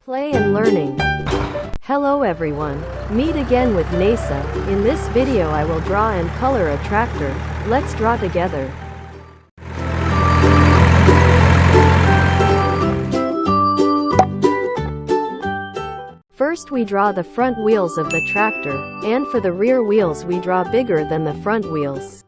Play and learning. Hello everyone. Meet again with Naysa. In this video I will draw and color a tractor. Let's draw together. First we draw the front wheels of the tractor, and for the rear wheels we draw bigger than the front wheels.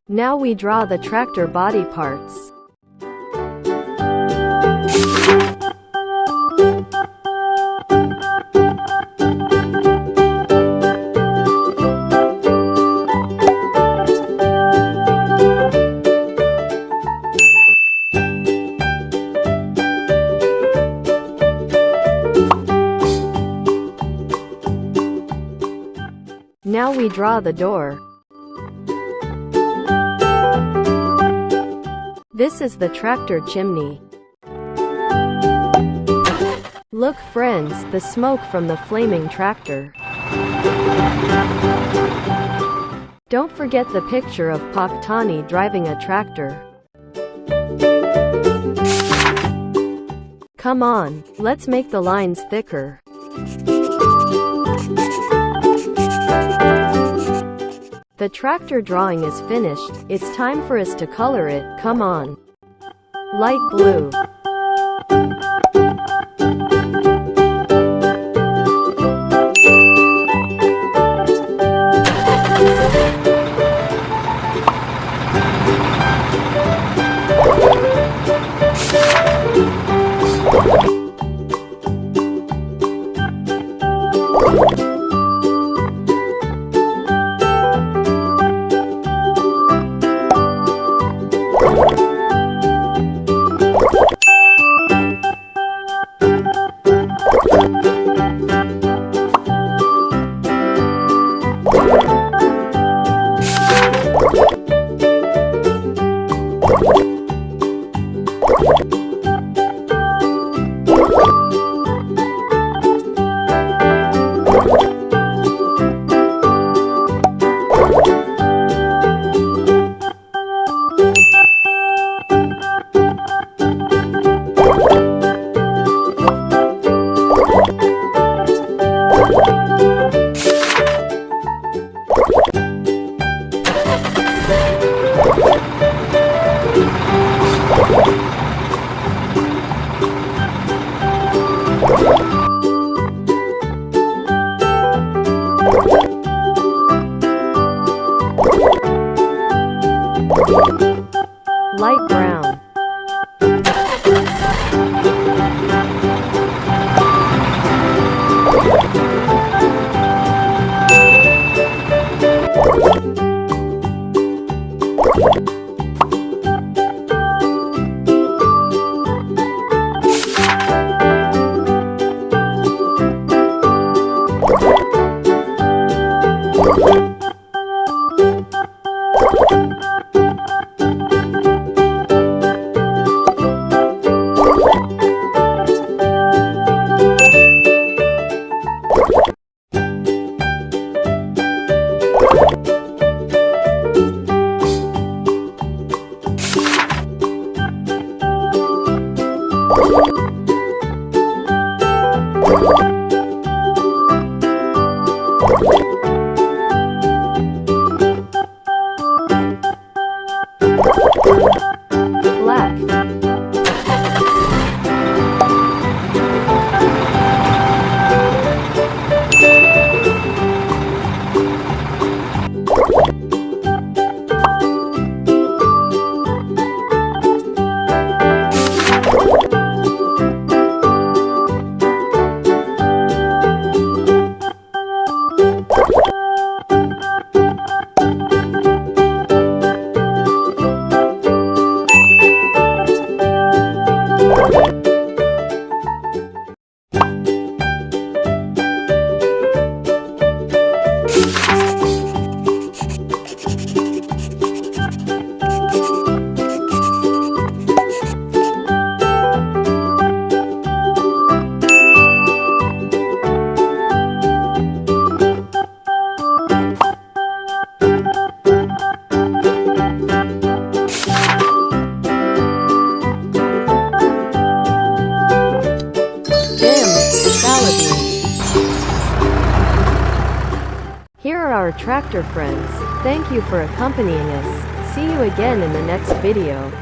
Now we draw the tractor body parts. Now we draw the door. This is the tractor chimney. Look friends, the smoke from the flaming tractor. Don't forget the picture of Paktani driving a tractor. Come on, let's make the lines thicker. The tractor drawing is finished. It's time for us to color it. Come on. Light blue. Light brown. Black. our tractor friends. Thank you for accompanying us. See you again in the next video.